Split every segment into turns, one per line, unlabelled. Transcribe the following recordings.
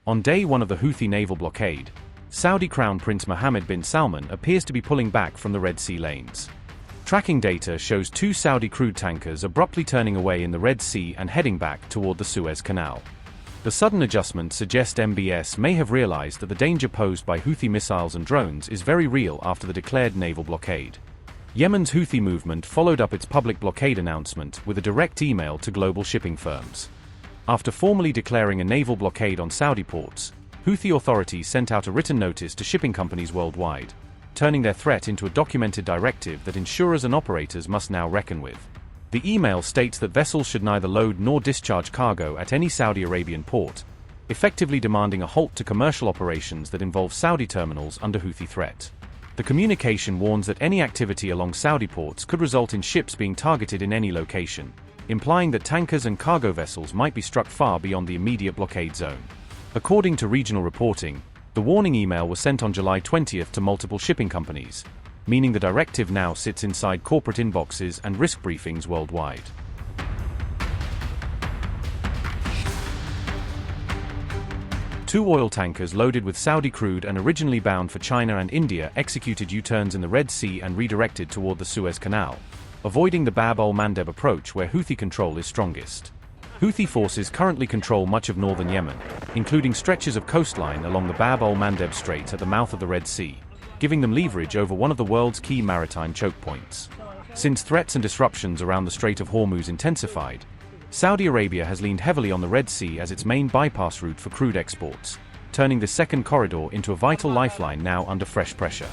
On day one of the Houthi naval blockade, Saudi Crown Prince Mohammed bin Salman appears to be pulling back from the Red Sea lanes. Tracking data shows 2 Saudi crude tankers abruptly turning away in the Red Sea and heading back toward the Suez Canal. The sudden adjustment suggests MBS may have realized that the danger posed by Houthi missiles and drones is very real after the declared naval blockade. Yemen's Houthi movement followed up its public blockade announcement with a direct email to global shipping firms. After formally declaring a naval blockade on Saudi ports, Houthi authorities sent out a written notice to shipping companies worldwide, turning their threat into a documented directive that insurers and operators must now reckon with. The email states that vessels should neither load nor discharge cargo at any Saudi Arabian port, effectively demanding a halt to commercial operations that involve Saudi terminals under Houthi threat. The communication warns that any activity along Saudi ports could result in ships being targeted in any location, implying that tankers and cargo vessels might be struck far beyond the immediate blockade zone. According to regional reporting, the warning email was sent on July 20th to multiple shipping companies, meaning the directive now sits inside corporate inboxes and risk briefings worldwide. Two oil tankers loaded with Saudi crude and originally bound for China and India executed U-turns in the Red Sea and redirected toward the Suez Canal, avoiding the Bab al-Mandeb approach where Houthi control is strongest. Houthi forces currently control much of northern Yemen, including stretches of coastline along the Bab al-Mandeb Strait at the mouth of the Red Sea, giving them leverage over one of the world's key maritime choke points. Since threats and disruptions around the Strait of Hormuz intensified, Saudi Arabia has leaned heavily on the Red Sea as its main bypass route for crude exports, turning this second corridor into a vital lifeline now under fresh pressure.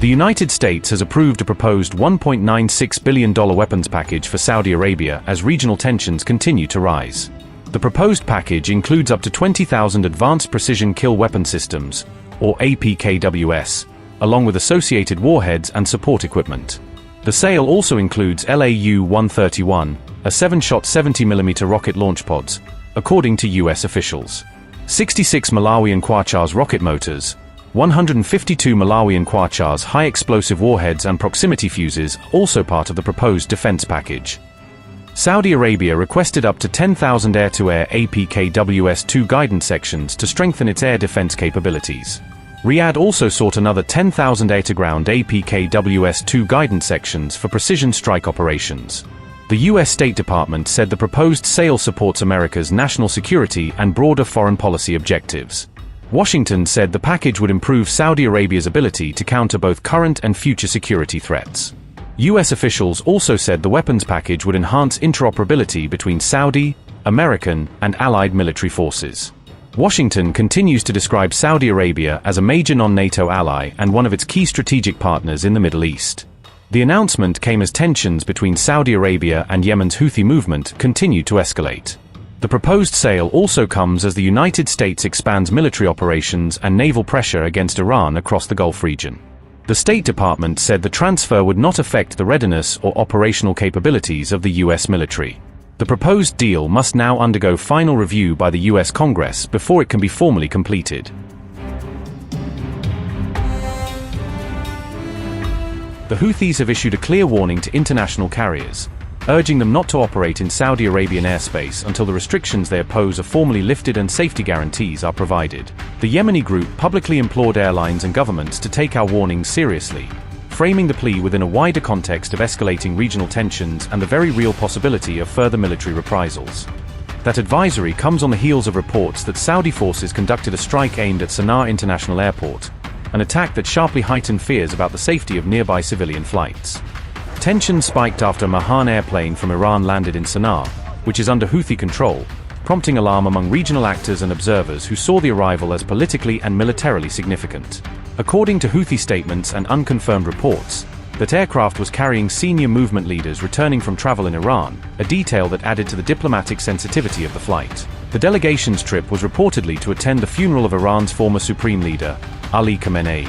The United States has approved a proposed $1.96 billion weapons package for Saudi Arabia as regional tensions continue to rise. The proposed package includes up to 20,000 Advanced Precision Kill Weapon Systems, or APKWS, along with associated warheads and support equipment. The sale also includes LAU-131, a 7-shot 70mm rocket launch pods, according to U.S. officials. 66 Malawian Quachars rocket motors, 152 Malawian Quachars high-explosive warheads and proximity fuses, also part of the proposed defense package. Saudi Arabia requested up to 10,000 air-to-air APKWS-2 guidance sections to strengthen its air defense capabilities. Riyadh also sought another 10,000 air-to-ground APKWS-2 guidance sections for precision strike operations. The U.S. State Department said the proposed sale supports America's national security and broader foreign policy objectives. Washington said the package would improve Saudi Arabia's ability to counter both current and future security threats. U.S. officials also said the weapons package would enhance interoperability between Saudi, American, and allied military forces. Washington continues to describe Saudi Arabia as a major non-NATO ally and one of its key strategic partners in the Middle East. The announcement came as tensions between Saudi Arabia and Yemen's Houthi movement continued to escalate. The proposed sale also comes as the United States expands military operations and naval pressure against Iran across the Gulf region. The State Department said the transfer would not affect the readiness or operational capabilities of the U.S. military. The proposed deal must now undergo final review by the U.S. Congress before it can be formally completed. The Houthis have issued a clear warning to international carriers, urging them not to operate in Saudi Arabian airspace until the restrictions they oppose are formally lifted and safety guarantees are provided. The Yemeni group publicly implored airlines and governments to take our warnings seriously, framing the plea within a wider context of escalating regional tensions and the very real possibility of further military reprisals. That advisory comes on the heels of reports that Saudi forces conducted a strike aimed at Sana'a International Airport, an attack that sharply heightened fears about the safety of nearby civilian flights. Tensions spiked after a Mahan airplane from Iran landed in Sana'a, which is under Houthi control, prompting alarm among regional actors and observers who saw the arrival as politically and militarily significant. According to Houthi statements and unconfirmed reports, that aircraft was carrying senior movement leaders returning from travel in Iran, a detail that added to the diplomatic sensitivity of the flight. The delegation's trip was reportedly to attend the funeral of Iran's former supreme leader, Ali Khamenei,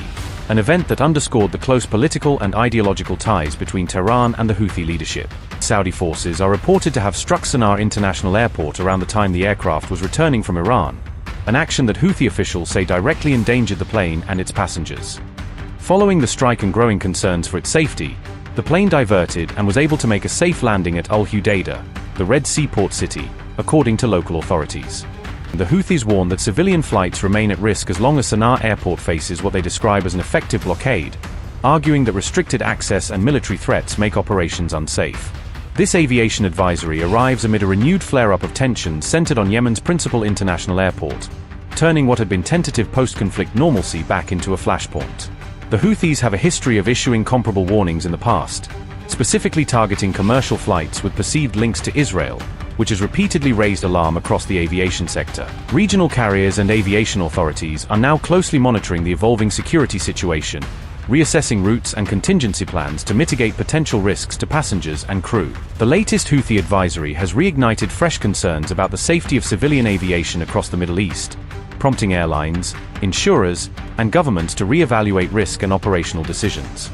an event that underscored the close political and ideological ties between Tehran and the Houthi leadership. Saudi forces are reported to have struck Sana'a International Airport around the time the aircraft was returning from Iran, an action that Houthi officials say directly endangered the plane and its passengers. Following the strike and growing concerns for its safety, the plane diverted and was able to make a safe landing at Al Hudaydah, the Red Sea port city, according to local authorities. The Houthis warn that civilian flights remain at risk as long as Sana'a airport faces what they describe as an effective blockade, arguing that restricted access and military threats make operations unsafe. This aviation advisory arrives amid a renewed flare-up of tensions centered on Yemen's principal international airport, turning what had been tentative post-conflict normalcy back into a flashpoint. The Houthis have a history of issuing comparable warnings in the past, specifically targeting commercial flights with perceived links to Israel, which has repeatedly raised alarm across the aviation sector. Regional carriers and aviation authorities are now closely monitoring the evolving security situation, reassessing routes and contingency plans to mitigate potential risks to passengers and crew. The latest Houthi advisory has reignited fresh concerns about the safety of civilian aviation across the Middle East, prompting airlines, insurers, and governments to re-evaluate risk and operational decisions.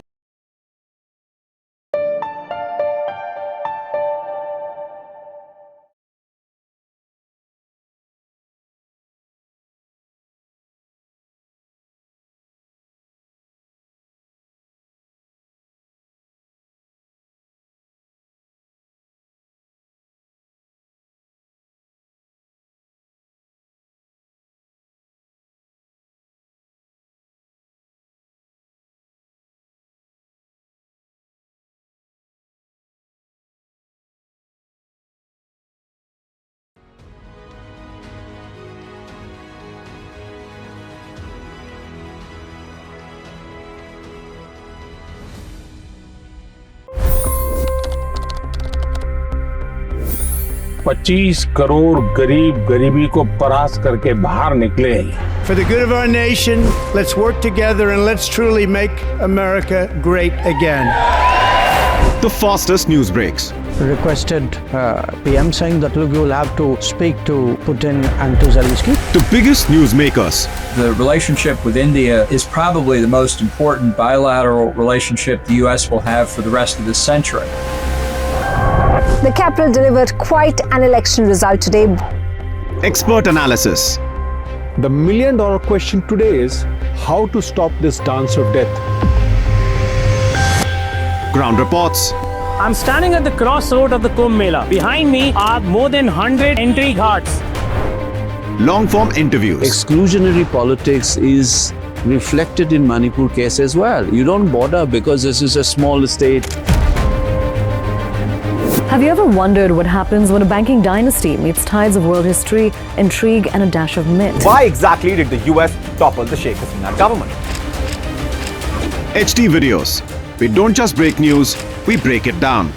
$25 crore गरीब गरीबी को परास्त करके बाहर निकले।
For the good of our nation, let's work together and let's truly make America great again.
The fastest news breaks.
Requested PM saying that look, you will have to speak to Putin and to Zelensky.
The biggest newsmakers.
The relationship with India is probably the most important bilateral relationship the U.S. will have for the rest of this century.
The capital delivered quite an election result today.
Expert analysis.
The million-dollar question today is how to stop this dance of death.
Ground reports.
I'm standing at the crossroad of the Kumbh Mela. Behind me are more than 100 entry ghats.
Long-form interviews.
Exclusionary politics is reflected in Manipur case as well. You don't bother because this is a small state.
Have you ever wondered what happens when a banking dynasty meets tides of world history, intrigue, and a dash of myth?
Why exactly did the US topple the Sheikh Hasina government?
HD videos. We don't just break news, we break it down.